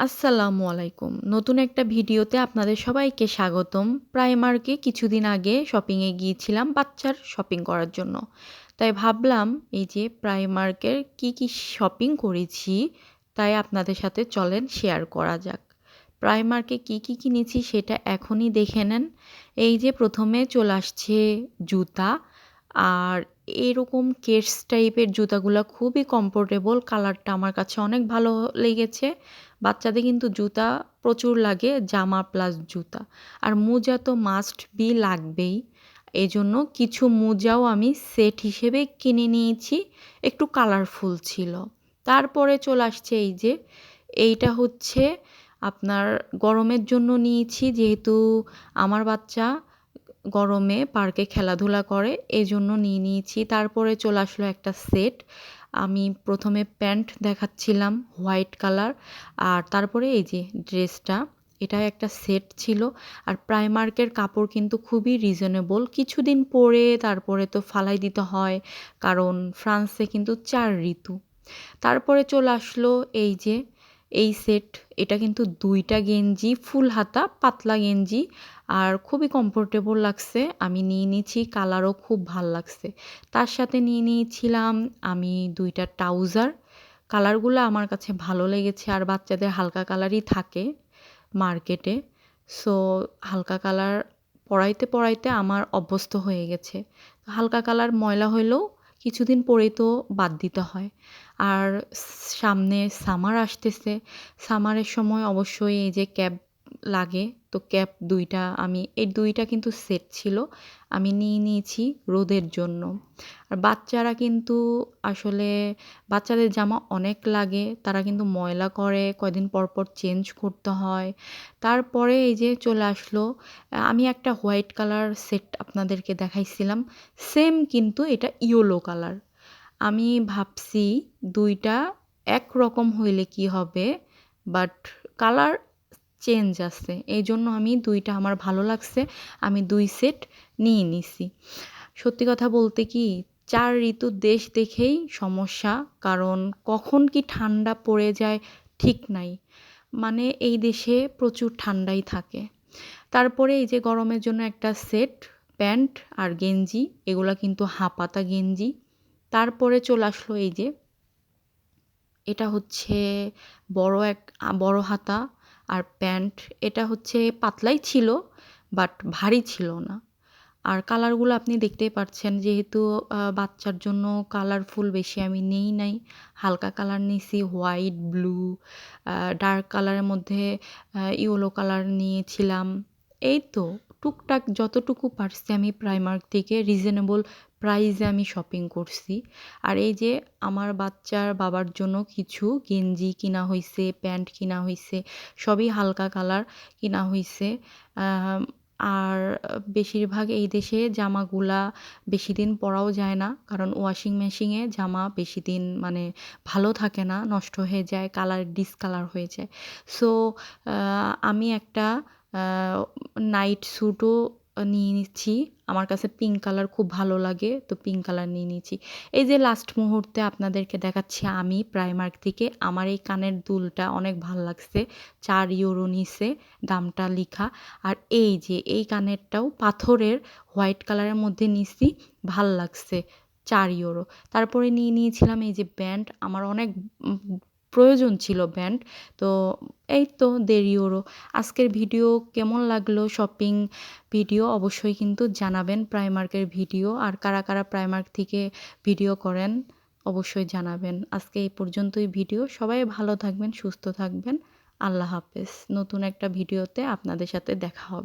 আসসালামু আলাইকুম। নতুন একটা ভিডিওতে আপনাদের সবাইকে স্বাগতম। প্রাইমার্কে কিছুদিন আগে শপিংয়ে গিয়েছিলাম বাচ্চার শপিং করার জন্য। তাই ভাবলাম এই যে প্রাইমার্কের কি শপিং করেছি তাই আপনাদের সাথে চলেন শেয়ার করা যাক। প্রাইমার্কে কি কিনেছি সেটা এখনই দেখে নেন। এই যে প্রথমে চলে আসছে জুতা আর এরকম কেডস টাইপের জুতাগুলা খুবই কমফোর্টেবল। কালারটা আমার কাছে অনেক ভালো লেগেছে। বাচ্চাদের কিন্তু জুতা প্রচুর লাগে, জামা প্লাস জুতা। আর মোজা তো মাস্ট বি লাগবেই। এজন্য কিছু মোজাও আমি সেট হিসেবে কিনে নিয়েছি, একটু কালারফুল ছিল। তারপরে চলে আসছে এই যে এইটা হচ্ছে আপনার গরমের জন্য নিয়েছি, যেহেতু আমার বাচ্চা গরমে পার্কে খেলাধুলা করে এজন্য নিয়ে নিয়েছি। তারপরে চলে আসলো একটা সেট। আমি প্রথমে প্যান্ট দেখাচ্ছিলাম হোয়াইট কালার, আর তারপরে এই যে ড্রেসটা, এটা একটা সেট ছিল। আর প্রাইমার্কের কাপড় কিন্তু খুবই রিজনেবল, কিছুদিন পরে তারপরে তো ফালাই দিতে হয়, কারণ ফ্রান্সে কিন্তু 4 ঋতু। তারপরে চলে আসলো এই যে এই সেট। এটা কিন্তু 2টা গেঞ্জি, ফুল হাতা পাতলা গেঞ্জি, আর খুবই কমফোর্টেবল লাগছে। আমি নিয়ে নিয়েছি, কালারও খুব ভাল লাগছে। তার সাথে নিয়ে নিয়েছিলাম আমি 2টা ট্রাউজার। কালারগুলো আমার কাছে ভালো লেগেছে, আর বাচ্চাদের হালকা কালারই থাকে মার্কেটে। সো হালকা কালার পরাইতে আমার অভ্যস্ত হয়ে গেছে। হালকা কালার ময়লা হইলেও কিছুদিন পরেই তো বাদ দিতে হয়। আর সামনে সামার আসতেছে। সামারের সময় অবশ্যই এই যে ক্যাপ লাগে, তো ক্যাপ 2টা আমি এই 2টা কিন্তু সেট ছিল, আমি নিয়ে নিয়েছি রোদের জন্য। আর বাচ্চারা কিন্তু আসলে বাচ্চাদের জামা অনেক লাগে, তারা কিন্তু ময়লা করে, কয়দিন পর চেঞ্জ করতে হয়। তারপরে এই যে চলে আসলো আমি একটা হোয়াইট কালার সেট আপনাদেরকে দেখাইছিলাম, সেম কিন্তু এটা ইয়েলো কালার। আমি ভাবছি 2টা একরকম হইলে কি হবে, বাট কালার চেঞ্জ আছে। এইজন্য আমি 2টা আমার ভালো লাগছে, আমি 2 সেট নিয়ে নিছি। সত্যি কথা বলতে কি 4 ঋতুর দেশ দেখেই সমস্যা, কারণ কখন কি ঠান্ডা পড়ে যায় ঠিক নাই। মানে এই দেশে প্রচুর ঠান্ডাই থাকে। তারপরে এই যে গরমের জন্য একটা সেট, প্যান্ট আর গেঞ্জি, এগুলা কিন্তু হাফহাতা গেঞ্জি। তারপরে চলে আসলো এই যে এটা হচ্ছে বড় হাতা আর প্যান্ট। এটা হচ্ছে পাতলাই ছিল, বাট ভারী ছিল না। আর কালারগুলো আপনি দেখতেই পাচ্ছেন, যেহেতু বাচ্চার জন্য কালারফুল বেশি আমি নেই নাই। হালকা কালার নিয়েছি, হোয়াইট, ব্লু, ডার্ক কালারের মধ্যে ইয়েলো কালার নিয়েছিলাম। এই তো টুকটাক যতটুকু পারছি আমি প্রাইমার্ক থেকে রিজনেবল প্রাইসে আমি শপিং করছি। আর এই যে আমার বাচ্চার বাবার জন্য কিছু গেঞ্জি কিনা হইছে, প্যান্ট কিনা হইছে, সবই হালকা কালার কিনা হইছে। আর বেশিরভাগ এই দেশে জামাগুলা বেশিদিন পরাও যায় না, কারণ ওয়াশিং মেশিনে জামা বেশিদিন মানে ভালো থাকে না, নষ্ট হয়ে যায়, কালার ডিসকালার হয়ে যায়। সো আমি একটা নাইট স্যুটও নিয়ে নিচ্ছি। আমার কাছে পিঙ্ক কালার খুব ভালো লাগে, তো পিঙ্ক কালার নিয়ে নিয়েছি। এই যে লাস্ট মুহূর্তে আপনাদেরকে দেখাচ্ছি আমি প্রাইমার্ক থেকে আমার এই কানের দুলটা অনেক ভাল লাগছে, 4 ইউরো নিছে দামটা লিখা। আর এই যে এই কানেরটাও পাথরের হোয়াইট কালারের মধ্যে নিছি, ভাল লাগছে, 4 ইউরো। তারপরে নিয়ে নিয়েছিলাম এই যে ব্যান্ড, আমার অনেক প্রয়োজন ছিল ব্যান্ড, তো এই তো 1.5 ইউরো। আজকের ভিডিও কেমন লাগলো শপিং ভিডিও অবশ্যই কিন্তু জানাবেন, প্রাইমার্কের ভিডিও, আর কারা প্রাইমার্ক থেকে ভিডিও করেন অবশ্যই জানাবেন। আজকে এই পর্যন্তই ভিডিও, সবাই ভালো থাকবেন, সুস্থ থাকবেন। আল্লাহ হাফেজ। নতুন একটা ভিডিওতে আপনাদের সাথে দেখা হবে।